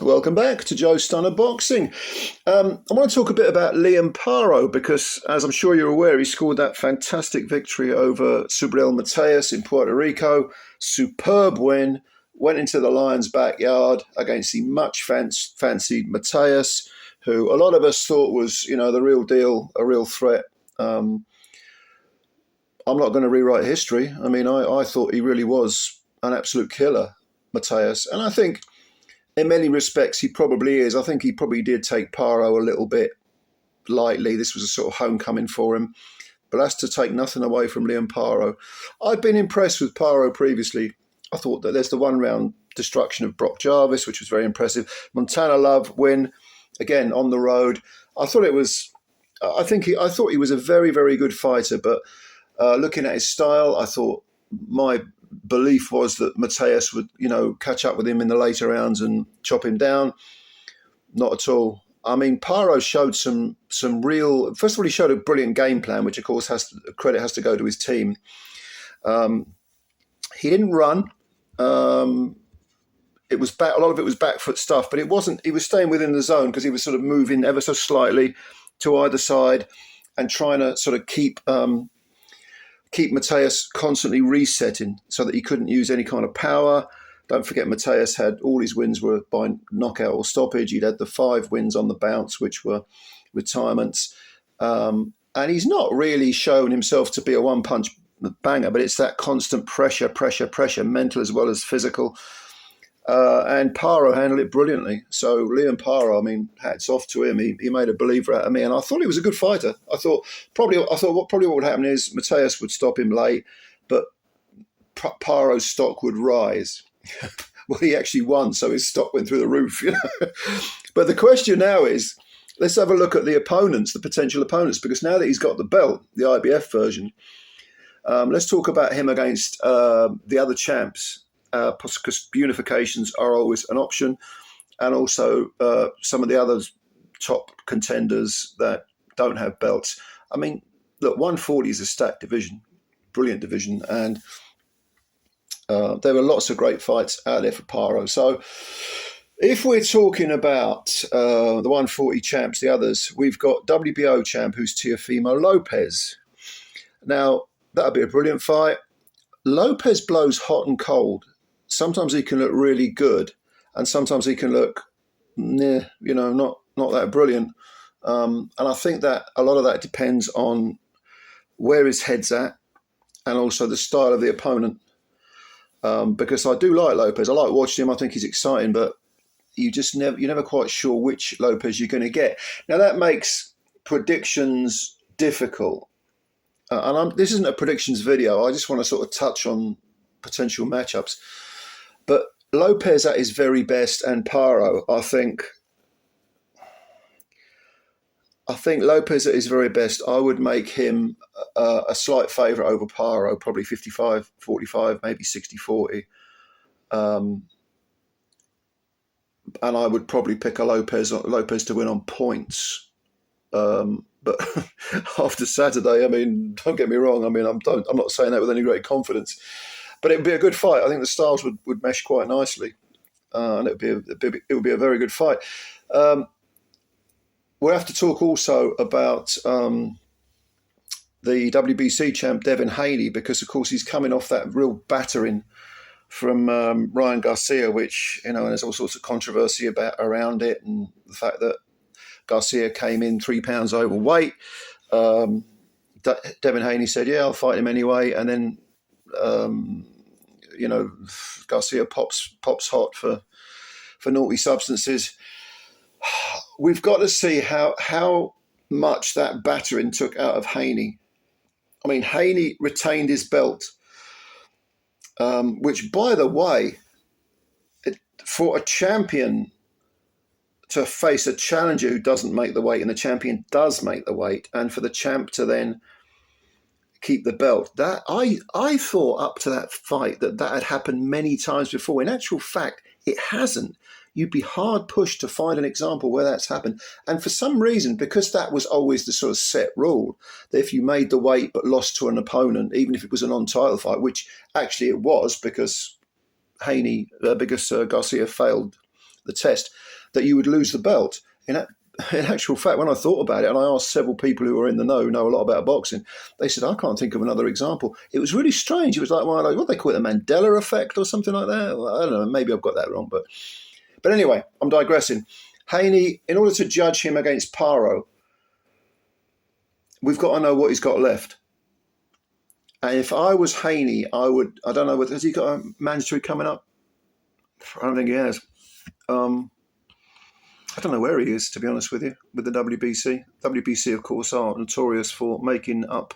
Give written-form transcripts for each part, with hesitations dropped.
Welcome back to Joe Stunner Boxing. I want to talk a bit about Liam Paro because, as I'm sure you're aware, he scored that fantastic victory over Subriel Matias in Puerto Rico. Superb win. Went into the Lions' backyard against the much fancied Matias, who a lot of us thought was, the real deal, a real threat. I'm not going to rewrite history. I mean, I thought he really was an absolute killer, Matias. And I think in many respects, he probably is. I think he probably did take Paro a little bit lightly. This was a sort of homecoming for him. But that's to take nothing away from Liam Paro. I've been impressed with Paro previously. I thought that there's the one-round destruction of Brock Jarvis, which was very impressive. Montana Love win, again, on the road. I thought he was a very, very good fighter. But looking at his style, I thought my belief was that Matias would, catch up with him in the later rounds and chop him down. Not at all. I mean, Paro showed some real. First of all, he showed a brilliant game plan, which of course credit has to go to his team. He didn't run. It was a lot of it was back foot stuff, but it wasn't. He was staying within the zone because he was sort of moving ever so slightly to either side and trying to sort of keep Matias constantly resetting so that he couldn't use any kind of power. Don't forget, Matias had all his wins were by knockout or stoppage. He'd had the 5 wins on the bounce, which were retirements. And he's not really shown himself to be a one-punch banger, but it's that constant pressure, mental as well as physical. And Paro handled it brilliantly. So Liam Paro, I mean, hats off to him. He made a believer out of me, and I thought he was a good fighter. I thought what would happen is Matias would stop him late, but Paro's stock would rise. Well, he actually won, so his stock went through the roof. But the question now is, let's have a look at the potential opponents, because now that he's got the belt, the IBF version, let's talk about him against the other champs. Because unifications are always an option, and also some of the other top contenders that don't have belts. I mean, look, 140 is a stacked division, brilliant division, and there were lots of great fights out there for Paro. So if we're talking about the 140 champs, the others, we've got WBO champ, who's Teofimo Lopez. Now, that'll be a brilliant fight. Lopez blows hot and cold. Sometimes he can look really good, and sometimes he can look, not that brilliant. And I think that a lot of that depends on where his head's at, and also the style of the opponent. Because I do like Lopez. I like watching him. I think he's exciting, but you're never quite sure which Lopez you're going to get. Now that makes predictions difficult. This isn't a predictions video. I just want to sort of touch on potential matchups. But Lopez at his very best, and Paro, I think Lopez at his very best, I would make him a slight favourite over Paro, probably 55-45, maybe 60-40. And I would probably pick a Lopez to win on points. But after Saturday, I mean, don't get me wrong. I mean, I'm not saying that with any great confidence. But it would be a good fight. I think the styles would mesh quite nicely, and it would be a very good fight. We'll have to talk also about the WBC champ Devin Haney, because of course he's coming off that real battering from Ryan Garcia, which and there's all sorts of controversy around it, and the fact that Garcia came in 3 pounds overweight. Devin Haney said, "Yeah, I'll fight him anyway," and then. Garcia pops hot for naughty substances. We've got to see how much that battering took out of Haney. I mean, Haney retained his belt, which, by the way, for a champion to face a challenger who doesn't make the weight, and the champion does make the weight, and for the champ to then keep the belt. That I thought up to that fight that had happened many times before. In actual fact, it hasn't. You'd be hard pushed to find an example where that's happened. And for some reason, because that was always the sort of set rule, that if you made the weight but lost to an opponent, even if it was a non-title fight, which actually it was, because Garcia failed the test, that you would lose the belt. In actual fact, when I thought about it, and I asked several people who are in the know a lot about boxing, they said, I can't think of another example. It was really strange. It was like, well, what they call it, the Mandela effect or something like that. Well, I don't know. Maybe I've got that wrong. But anyway, I'm digressing. Haney, in order to judge him against Paro, we've got to know what he's got left. And if I was Haney, I don't know, has he got a mandatory coming up? I don't think he has. I don't know where he is, to be honest with you, with the WBC. WBC, of course, are notorious for making up,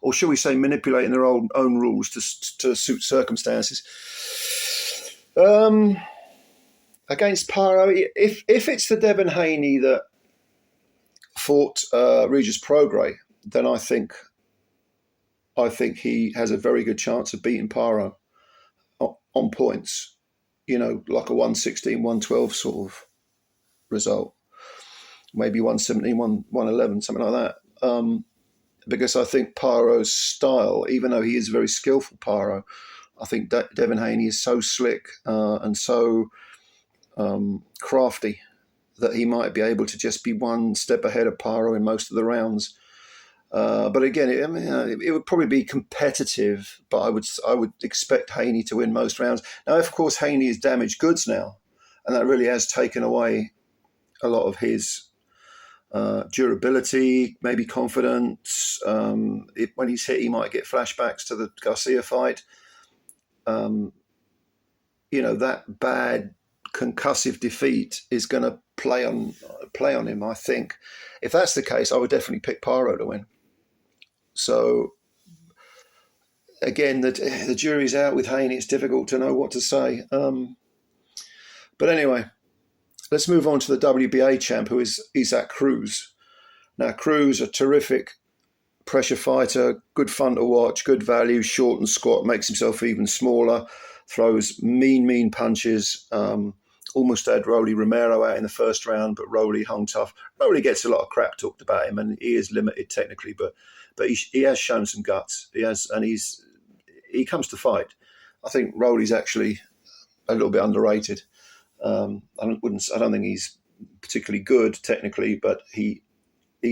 or shall we say manipulating their own rules to suit circumstances. Against Paro, if it's the Devin Haney that fought Regis Prograis, then I think he has a very good chance of beating Paro on points, like a 116, 112 sort of result, maybe 117, 111, something like that. Because I think Paro's style, even though he is very skillful, Paro, I think Devin Haney is so slick and so crafty that he might be able to just be one step ahead of Paro in most of the rounds. But again, it would probably be competitive, but I would expect Haney to win most rounds. Now, of course, Haney is damaged goods now, and that really has taken away a lot of his durability, maybe confidence. When he's hit, he might get flashbacks to the Garcia fight. That bad concussive defeat is going to play on him, I think. If that's the case, I would definitely pick Paro to win. So, again, the jury's out with Haney. It's difficult to know what to say. But anyway, let's move on to the WBA champ, who is Isaac Cruz. Now, Cruz, a terrific pressure fighter, good fun to watch, good value, short and squat, makes himself even smaller, throws mean punches. Almost had Rolly Romero out in the first round, but Rolly hung tough. Rolly gets a lot of crap talked about him, and he is limited technically, but he has shown some guts. He comes to fight. I think Rolly's actually a little bit underrated. I don't think he's particularly good technically, but he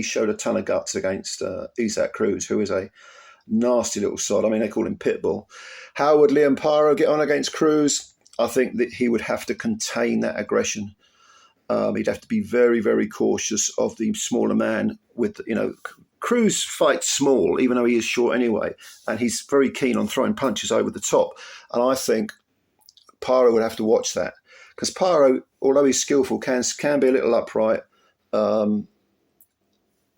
showed a ton of guts against Isaac Cruz, who is a nasty little sod. I mean, they call him Pitbull. How would Liam Paro get on against Cruz? I think that he would have to contain that aggression. He'd have to be very, very cautious of the smaller man. Cruz fights small, even though he is short anyway, and he's very keen on throwing punches over the top. And I think Paro would have to watch that, because Paro, although he's skillful, can be a little upright.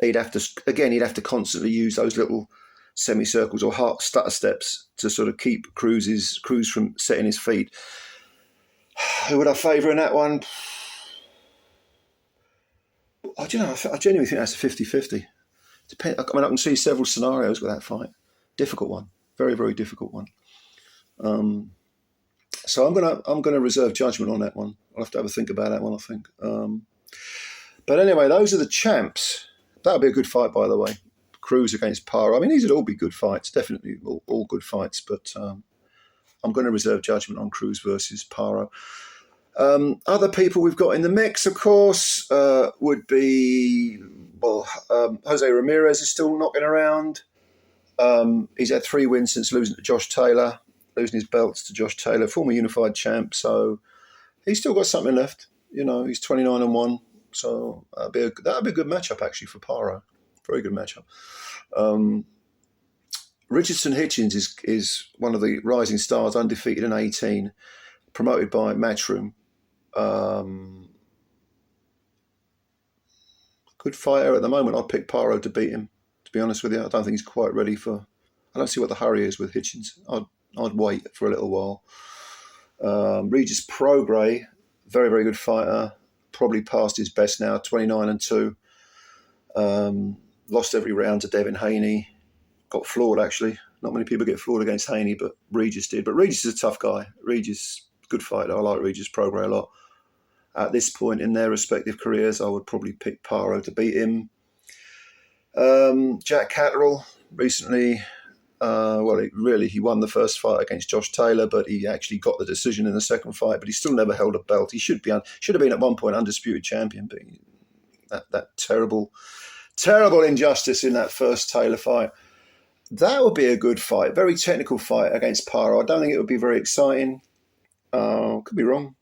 He'd have to constantly use those little semicircles or stutter steps to sort of keep Cruz from setting his feet. Who would I favour in that one? I genuinely think that's a 50-50. I can see several scenarios with that fight. Difficult one. Very, very difficult one. So I'm gonna reserve judgment on that one. I'll have to have a think about that one, I think. But anyway, those are the champs. That'll be a good fight, by the way. Cruz against Paro. I mean, these would all be good fights, definitely all good fights, but I'm going to reserve judgment on Cruz versus Paro. Other people we've got in the mix, of course, would be, Jose Ramirez is still knocking around. He's had 3 wins since losing to Josh Taylor, losing his belts to Josh Taylor, former unified champ, so he's still got something left. He's 29-1, so that'd be a good matchup, actually, for Paro. Very good matchup. Richardson Hitchens is one of the rising stars, undefeated in 18, promoted by Matchroom. Good fighter at the moment. I'd pick Paro to beat him, to be honest with you. I don't think he's quite ready for... I don't see what the hurry is with Hitchens. I'd wait for a little while. Regis Prograis, very, very good fighter. Probably past his best now, 29-2. Lost every round to Devin Haney. Got floored, actually. Not many people get floored against Haney, but Regis did. But Regis is a tough guy. Regis, good fighter. I like Regis Prograis a lot. At this point in their respective careers, I would probably pick Paro to beat him. Jack Catterall recently He won the first fight against Josh Taylor, but he actually got the decision in the second fight. But he still never held a belt. He should have been at one point undisputed champion. But that terrible injustice in that first Taylor fight. That would be a good fight, very technical fight against Paro. I don't think it would be very exciting. Could be wrong.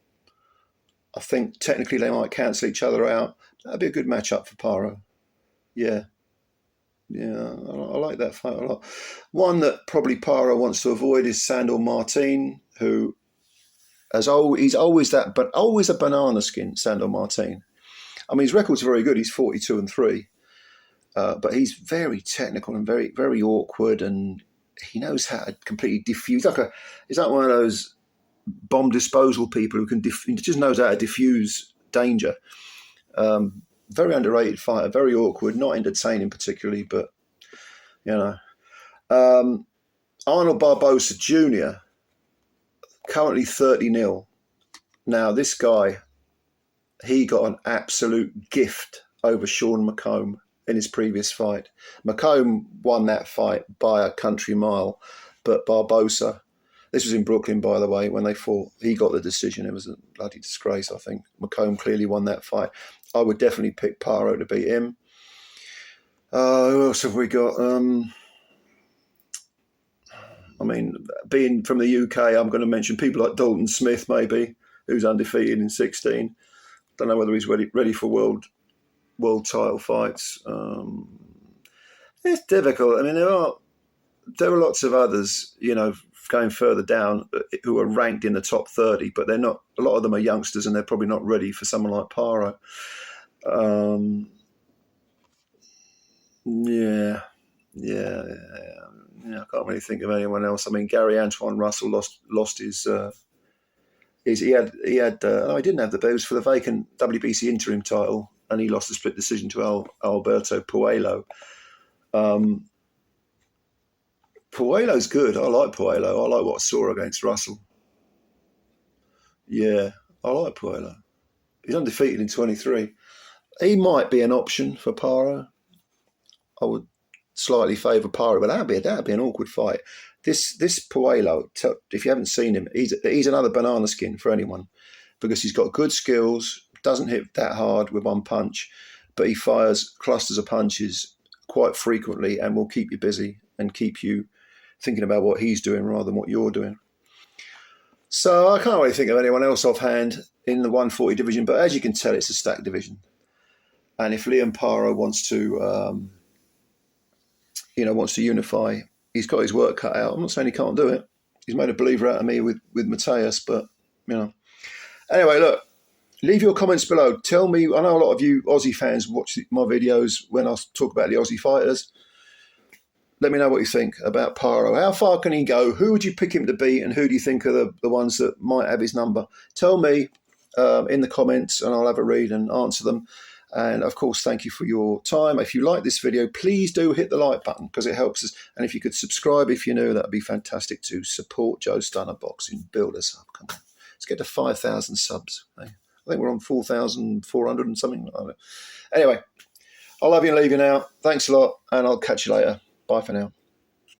I think technically they might cancel each other out. That'd be a good matchup for Paro. Yeah. Yeah, I like that fight a lot. One that probably Paro wants to avoid is Sandor Martin, who he's always a banana skin, Sandor Martin. I mean, his record's very good. He's 42-3, but he's very technical and very, very awkward, and he knows how to completely diffuse. He's like one of those bomb disposal people who he just knows how to diffuse danger. Very underrated fighter, very awkward, not entertaining particularly, but, Arnold Barbosa Jr., currently 30-0. Now, this guy, he got an absolute gift over Sean McComb in his previous fight. McComb won that fight by a country mile, but Barbosa, this was in Brooklyn, by the way, when they fought, he got the decision. It was a bloody disgrace, I think. McComb clearly won that fight. I would definitely pick Paro to beat him. Who else have we got? Being from the UK, I'm going to mention people like Dalton Smith, maybe, who's undefeated in 16. Don't know whether he's ready for world title fights. It's difficult. I mean, there are lots of others, going further down who are ranked in the top 30, but they're not. A lot of them are youngsters, and they're probably not ready for someone like Paro. I can't really think of anyone else. I mean, Gary Antoine Russell lost his. He didn't have the boots for the vacant WBC interim title, and he lost a split decision to Alberto Puello. Puello's good. I like Puello. I like what I saw against Russell. Yeah, I like Puello. He's undefeated in 23. He might be an option for Paro. I would slightly favour Paro, but that'd be an awkward fight. This Puello, if you haven't seen him, he's another banana skin for anyone, because he's got good skills, doesn't hit that hard with one punch, but he fires clusters of punches quite frequently and will keep you busy and keep you thinking about what he's doing rather than what you're doing. So I can't really think of anyone else offhand in the 140 division, but as you can tell, it's a stacked division. And if Liam Paro wants to unify, he's got his work cut out. I'm not saying he can't do it. He's made a believer out of me with Matias, but, Anyway, look, leave your comments below. Tell me, I know a lot of you Aussie fans watch my videos when I talk about the Aussie fighters. Let me know what you think about Paro. How far can he go? Who would you pick him to beat? And who do you think are the ones that might have his number? Tell me in the comments, and I'll have a read and answer them. And, of course, thank you for your time. If you like this video, please do hit the like button because it helps us. And if you could subscribe if you're new, that would be fantastic to support Joe Stunner Boxing. Build us up. Come on. Let's get to 5,000 subs. I think we're on 4,400 and something like that. Anyway, I love you and leave you now. Thanks a lot, and I'll catch you later. Bye for now.